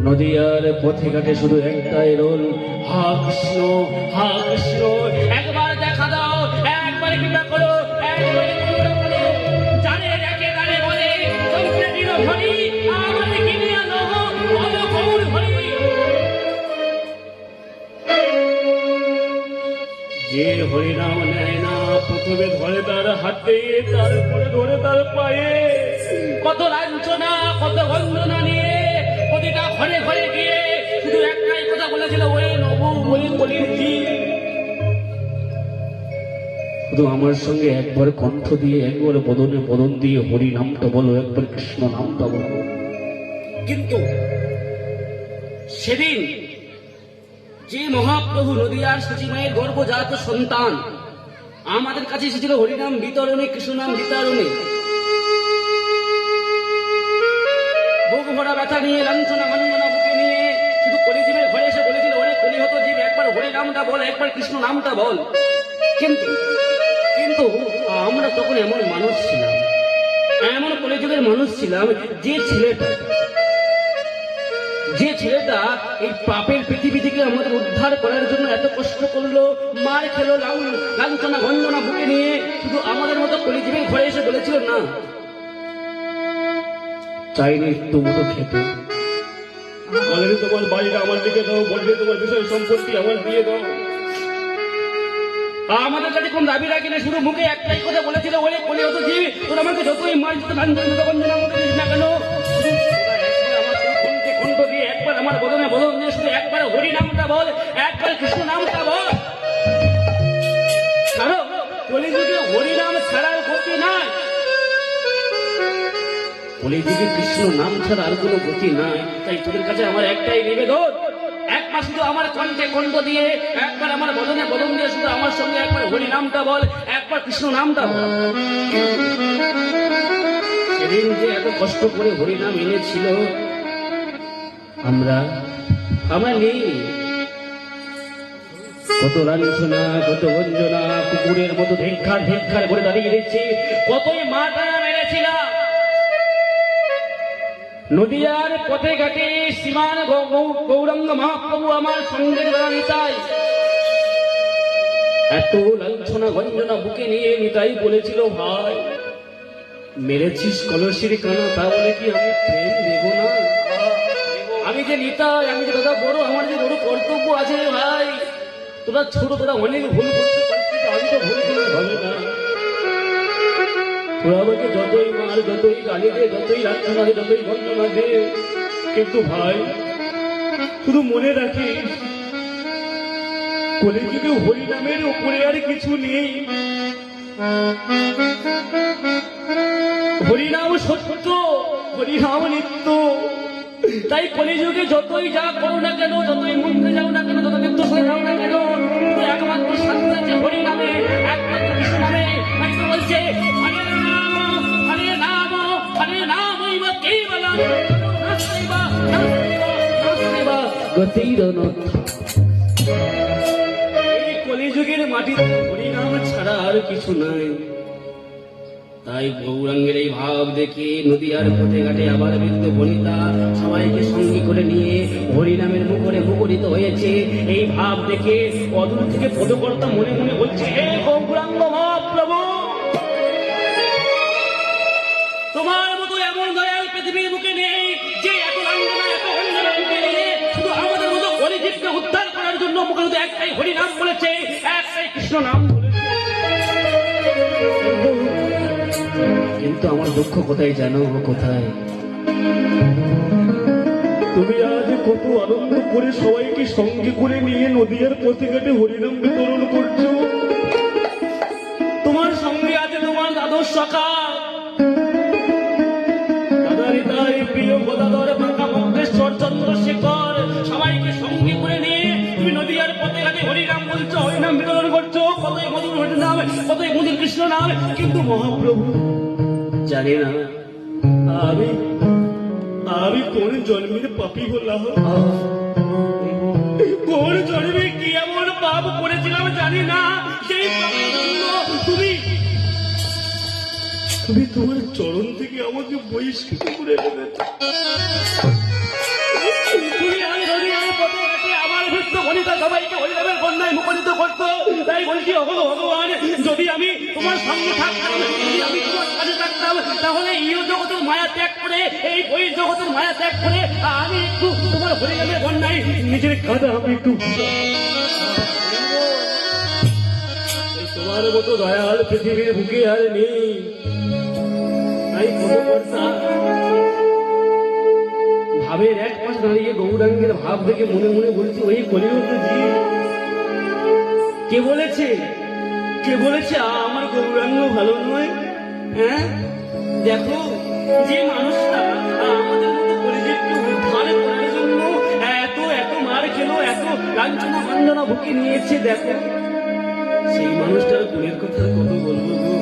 নদিয়ার পথে ঘাটে শুধু একটাই রোল, হা কৃষ্ণ, হা কৃষ্ণ। একবার দেখা দাও, একবার কৃপা করো, একবার করুণা করো। জানে দেখে গানে বলে চন্দ্রের হরি, আমাদের কিনিয়া নহ বলো গৌর হরি। যে হরিনাম নেয় না, প্রথমে ধরে তার হাতে, তারপরে ধরে তার পায়ে। কত লাঞ্ছনা, কত বন্দনা নিয়ে প্রতিটা ঘরে ঘরে গিয়ে শুধু একটাই কথা বলেছিল, ওরে নবু, ওরে কলির জি। শুধু আমার সঙ্গে একবার কণ্ঠ দিয়ে, একবার বদনে বদন দিয়ে হরি নামটা বলো, একবার কৃষ্ণ নামটা বলো। কিন্তু সেদিন যে মহাপ্রভু নদিয়ার সচিমায়ের গর্ভজাত সন্তান আমাদের কাছে এসেছিল হরিনাম বিতরণে, কৃষ্ণ নাম বিতরণে, বুক ভরা ব্যথা নিয়ে, লাঞ্ছনা বন্দনা বুকে নিয়ে শুধু কলিজীবের ঘরে এসে বলেছিল, ওরে কলিহত জীব, একবার হরি নামটা বল, একবার কৃষ্ণ নামটা বল। কিন্তু কিন্তু আমরা তখন এমন মানুষ ছিলাম, এমন কলিযুগের মানুষ ছিলাম, যে ছেলেটা এই পাপের পৃথিবী থেকে আমাদের উদ্ধার করার জন্য এত কষ্ট করলো, মার খেলো, লাঞ্ছনা গঞ্জনা বুকে নিয়ে শুধু আমাদের মতো কলিজীবের ঘরে এসে বলেছিল, না চাইনি মতো খেতে, বলে তোমার বাড়িটা আমার দিকে দাও, বললে তোমার বিষয় সম্পত্তি আমার দিয়ে দাও। আমাদের কাছে কোন দাবি রাখি না, শুধু মুখে একটাই কথা বলেছিল, ওরে কোলে হতো জি, তোর আমাকে যতই মার যত লাঞ্ছনা আমাকে দিস না কেন, কণ্ঠ দিয়ে একবার আমার বদনে বদন দিয়ে শুধু একবার হরি নামটা বল, একবার কৃষ্ণ নামটা বল। কারণ কলিযুগে হরিনাম ছাড়ার গতি নাই, কলিযুগে কৃষ্ণ নাম ছাড়া আর কোনো গতি নাই। তাই তোদের কাছে আমার একটাই নিবেদন, একবার শুধু আমার কণ্ঠে কণ্ঠ দিয়ে, একবার আমার বদনে বদন দিয়ে শুধু আমার সঙ্গে একবার হরি নামটা বল, একবার কৃষ্ণ নামটা বল। সেদিন যে এত কষ্ট করে হরিনাম এনেছিল, আমরা নেই। কত লাঞ্ছনা, কত বঞ্জনা, কুকুরের মতো ধিক্কার ধিক্কার করে দাঁড়িয়ে দিচ্ছি, কতই মাথা মেরেছিলাম। নদিয়ার পথে ঘাটে শ্রীমান গৌরাঙ্গ মহাপ্রভু আমার সঙ্গের বেড়া নিতাই, এত লাঞ্ছনা গঞ্জনা বুকে নিয়ে নিতাই বলেছিল, ভাই মেরেছিস কলসির কানা, তা বলে কি আমি প্রেম দেব না? আমি যে নিতাই, আমি যে দাদা বড়, আমার যে বড় কর্তব্য আছে ভাই। তোরা ছোট, তোরা অনেক ভুল করতে পারছিস, আমি তো ভুল করে ভালো না। তোরা আমাকে যতই মার, যতই গালি দে, যতই লাঞ্ছনা দে, যতই বঞ্চনা দে, কিন্তু ভাই শুধু মনে রাখিস, কলিযুগে হরিনামের উপরে আর কিছু নেই। হরিনাম সত্য, হরিনাম নিত্য। তাই কলিযুগে যতই যা করো না কেন, যতই মন্দিরে যাও না কেন, যত নিত্য যাও না কেন, একমাত্র শান্তি আছে হরিনামে, একমাত্র কৃষ্ণ নামে। বলছে হরে নাম, হরে নাম, হরে নাম কেবলম নাস্তিবা নাস্তিবা গতিরনথ। এই কলিযুগের মাটিতে হরিনাম ছাড়া আর কিছু নাই। তাই গৌরাঙ্গের এই ভাব দেখে নদিয়ার পথে ঘাটে আবার বৃদ্ধ বনিতা সবাইকে সঙ্গী করে নিয়ে হরিনামের মুখরে মুখরিত হয়েছে। এই ভাব দেখে অদূর থেকে পদকর্তা মনে মনে বলছে, হে গৌরাঙ্গ মহাপ্রভু, তোমার মতো এমন দয়াল পৃথিবীর মুখে নেই, যে এত লাঞ্ছনা, এত বঞ্চনা মুখে নিয়ে শুধু আমাদের মতো কলিযুগকে উদ্ধার করার জন্য মুখে শুধু একটাই হরিনাম বলেছে, একটাই কৃষ্ণ নাম বলেছে। কিন্তু আমার দুঃখ কোথায় জানো, কোথায়? তুমি আজ কত আনন্দ করে সবাইকে সঙ্গে করে নিয়ে নদিয়ার পথে ঘাটে হরিনাম বিতরণ করছো। তোমার সঙ্গে আছে তোমার দাদর সখা, দাদারি তাই প্রিয় গদাধর বাঁকা মন্ত্রেশ্বর চন্দ্রশেখর, সবাইকে সঙ্গে করে নিয়ে তুমি নদিয়ার পথে ঘাটে হরিনাম বলছো, হরিনাম বিতরণ করছো। কতই মধুর হরিনাম, কতই মধুর কৃষ্ণ নাম। কিন্তু মহাপ্রভু জানি না আমি কোন জন্মের পাপী হলাম, কোন জন্মে কি এমন পাপ করেছিলাম জানি না, সেই পাপের জন্য তুমি তোমার চরণ থেকে আমাকে বহিষ্কৃত করে দেবে। করতো। তাই বলছি ওগো ভগবান, যদি আমি তোমার সঙ্গে থাকতাম, যদি আমি তোমার কাছে থাকতাম, তাহলে ইহ জগতের মায়া ত্যাগ করে, এই বই জগতের মায়া ত্যাগ করে আমি একটু তোমার হরিনামের বন্যায় নিজের কাঁধে আমি একটু তোমার মতো দয়াল পৃথিবীর বুকে আর নেই। তাই কোনো ভরসা ভাবের এক পাশে দাঁড়িয়ে গৌরাঙ্গের ভাব দেখে মনে মনে বলছি, ওই কলিযুগ জি কে বলেছে, কে বলেছে আমার গৌরাঙ্গ ভালো নয়? হ্যাঁ, দেখো যে মানুষটা আমাদের মতো কলিযুগকে উদ্ধার করার জন্য এত এত মার খেলো, এত লাঞ্ছনা বন্দনা বুকে নিয়েছে, দেখো সেই মানুষটার গুণের কথা কত বলবো গো।